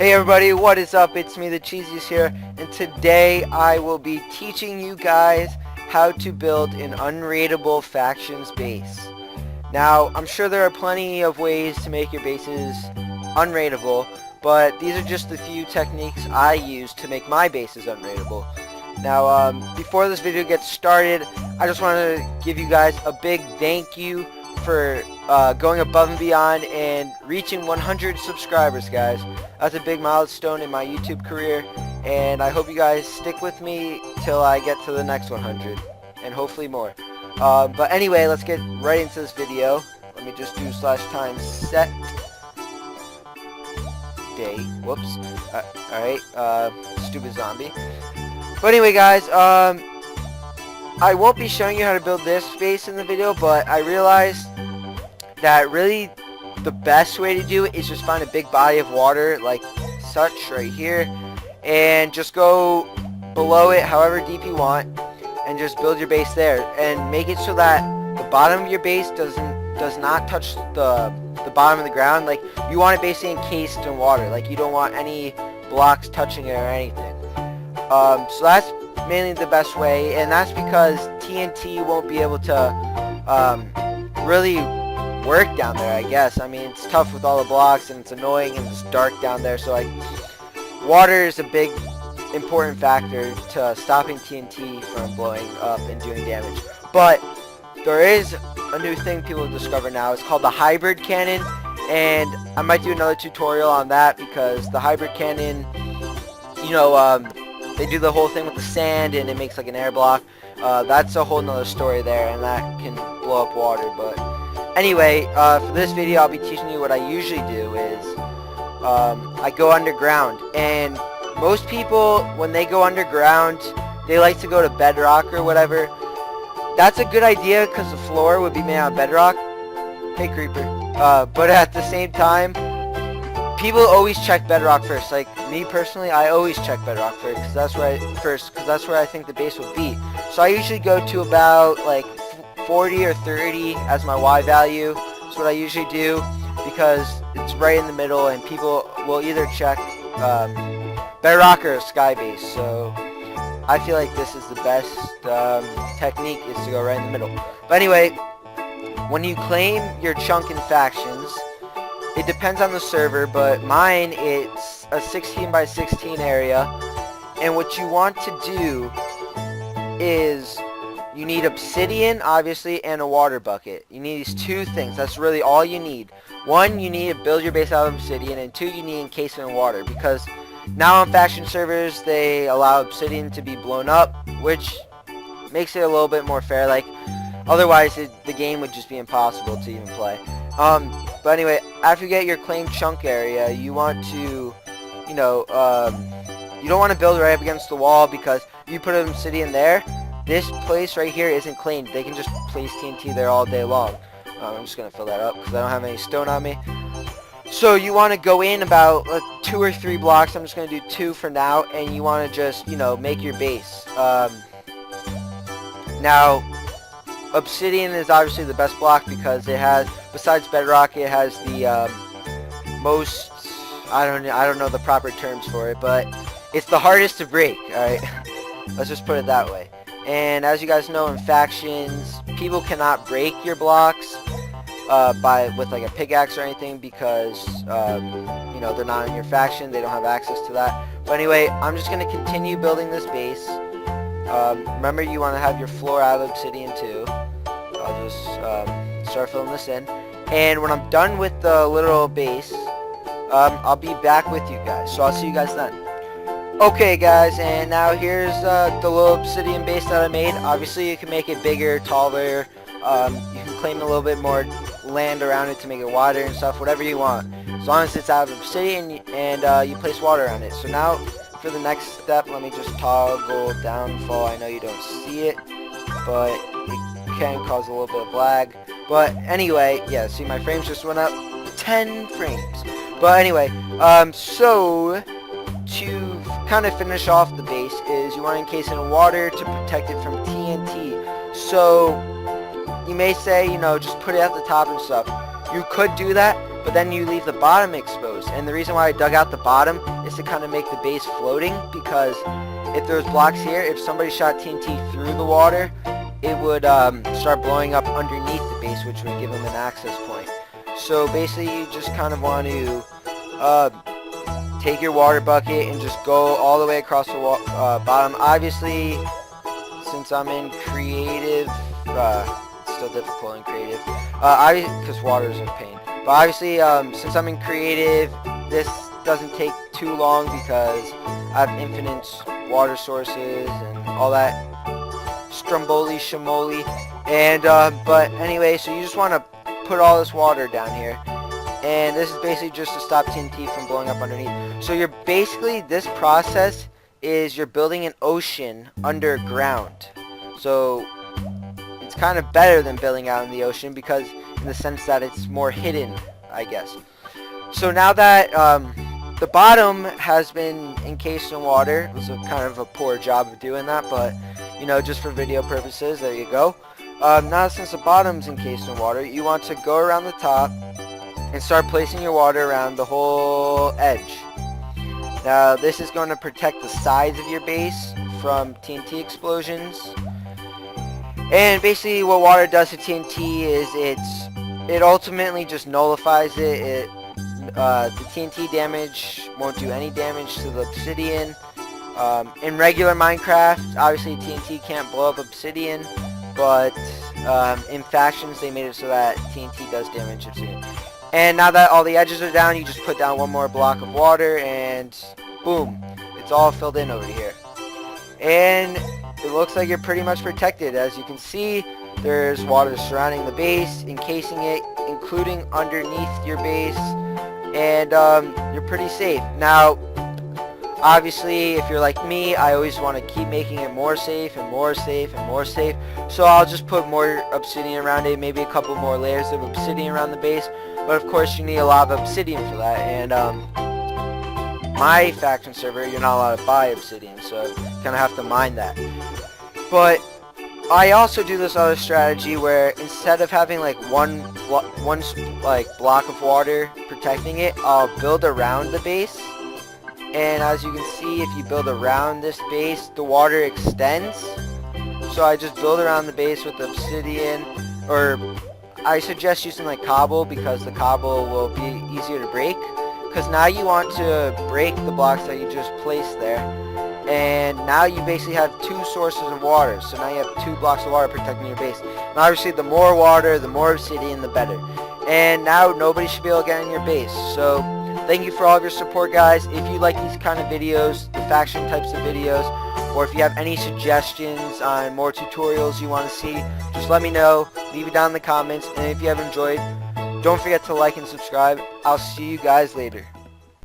Hey everybody, what is up? It's me, TheCheesius here, and today I will be teaching you guys how to build an unraidable factions base. Now, I'm sure there are plenty of ways to make your bases unraidable, but these are just the few techniques I use to make my bases unraidable. Now, before this video gets started, I just want to give you guys a big thank you for going above and beyond and reaching 100 subscribers, guys. That's a big milestone in my YouTube career, and I hope you guys stick with me till I get to the next 100, and hopefully more. But anyway, let's get right into this video. Let me just do /time set day. Whoops. Alright, stupid zombie. But anyway, guys, I won't be showing you how to build this base in the video, but I realized that really the best way to do it is just find a big body of water like such right here and just go below it however deep you want and just build your base there, and make it so that the bottom of your base does not touch the bottom of the ground. Like, you want it basically encased in water. Like, you don't want any blocks touching it or anything. So that's mainly the best way, and that's because TNT won't be able to really work down there, I guess. I mean, it's tough with all the blocks, and it's annoying, and it's dark down there, so like, water is a big important factor to stopping TNT from blowing up and doing damage. But there is a new thing people discover now. It's called the hybrid cannon, and I might do another tutorial on that, because the hybrid cannon, you know, they do the whole thing with the sand and it makes like an air block. That's a whole nother story there, and that can blow up water. But anyway, for this video I'll be teaching you what I usually do is I go underground, and most people when they go underground they like to go to bedrock or whatever. That's a good idea because the floor would be made out of bedrock. Hey creeper. But at the same time, people always check bedrock first. Like me personally, I always check bedrock first because that's where I think the base would be. So I usually go to about like 40 or 30 as my Y value. That's what I usually do because it's right in the middle, and people will either check bedrock or sky base. So I feel like this is the best technique, is to go right in the middle. But anyway, when you claim your chunk in factions, it depends on the server, but mine, it's a 16 by 16 area, and what you want to do is you need obsidian, obviously, and a water bucket. You need these two things. That's really all you need. One, you need to build your base out of obsidian, and two, you need encasement in water, because now on faction servers they allow obsidian to be blown up, which makes it a little bit more fair. Like, otherwise the game would just be impossible to even play. But anyway, after you get your claimed chunk area, you want to, you know, you don't want to build right up against the wall, because if you put an obsidian there, this place right here isn't claimed. They can just place TNT there all day long. I'm just going to fill that up because I don't have any stone on me. So you want to go in about 2 or 3 blocks. I'm just going to do 2 for now, and you want to just, you know, make your base. Now, obsidian is obviously the best block because it has, besides bedrock, it has the most, I don't know the proper terms for it, but it's the hardest to break. Alright, let's just put it that way. And as you guys know, in factions, people cannot break your blocks with like a pickaxe or anything, because you know, they're not in your faction, they don't have access to that. But anyway, I'm just going to continue building this base. Remember, you want to have your floor out of obsidian too. I'll just start filling this in, and when I'm done with the literal base, I'll be back with you guys, so I'll see you guys then. Okay guys, and now here's the little obsidian base that I made. Obviously you can make it bigger, taller, you can claim a little bit more land around it to make it wider and stuff, whatever you want, as long as it's out of obsidian and you place water on it. So now for the next step, let me just toggle downfall. I know you don't see it, but it can cause a little bit of lag. But anyway, yeah, see, my frames just went up 10 frames. But anyway, so to kind of finish off the base is you want to encase it in water to protect it from TNT. So you may say, you know, just put it at the top and stuff. You could do that, but then you leave the bottom exposed. And the reason why I dug out the bottom is to kind of make the base floating, because if there's blocks here, if somebody shot TNT through the water, it would start blowing up underneath the base, which would give them an access point. So basically you just kind of want to take your water bucket and just go all the way across the bottom. Obviously, since I'm in creative, it's still difficult in creative, because water is a pain. But obviously, since I'm in creative, this doesn't take too long because I have infinite water sources and all that stromboli shamoli. And but anyway, so you just want to put all this water down here, and this is basically just to stop TNT from blowing up underneath. So you're basically, this process is you're building an ocean underground. So it's kind of better than building out in the ocean, because in the sense that it's more hidden, I guess. So now that the bottom has been encased in water, it was kind of a poor job of doing that, but you know, just for video purposes, there you go. Now since the bottom's encased in water, you want to go around the top and start placing your water around the whole edge. Now this is going to protect the sides of your base from TNT explosions. And basically what water does to TNT is it ultimately just nullifies it. The TNT damage won't do any damage to the obsidian. In regular Minecraft, obviously TNT can't blow up obsidian, but in factions they made it so that TNT does damage obsidian. And now that all the edges are down, you just put down one more block of water and boom, it's all filled in over here. And it looks like you're pretty much protected. As you can see, there's water surrounding the base, encasing it, including underneath your base, and you're pretty safe. Now, obviously, if you're like me, I always want to keep making it more safe and more safe and more safe. So I'll just put more obsidian around it, maybe a couple more layers of obsidian around the base. But of course, you need a lot of obsidian for that. And my faction server, you're not allowed to buy obsidian, so you kind of have to mine that. But I also do this other strategy where instead of having like one block of water protecting it, I'll build around the base. And as you can see, if you build around this base, the water extends. So I just build around the base with obsidian, or I suggest using like cobble, because the cobble will be easier to break. Because now you want to break the blocks that you just placed there. And now you basically have two sources of water. So now you have 2 blocks of water protecting your base. And obviously the more water, the more obsidian, the better. And now nobody should be able to get in your base. So thank you for all of your support, guys. If you like these kind of videos, the faction types of videos, or if you have any suggestions on more tutorials you want to see, just let me know. Leave it down in the comments. And if you have enjoyed, don't forget to like and subscribe. I'll see you guys later.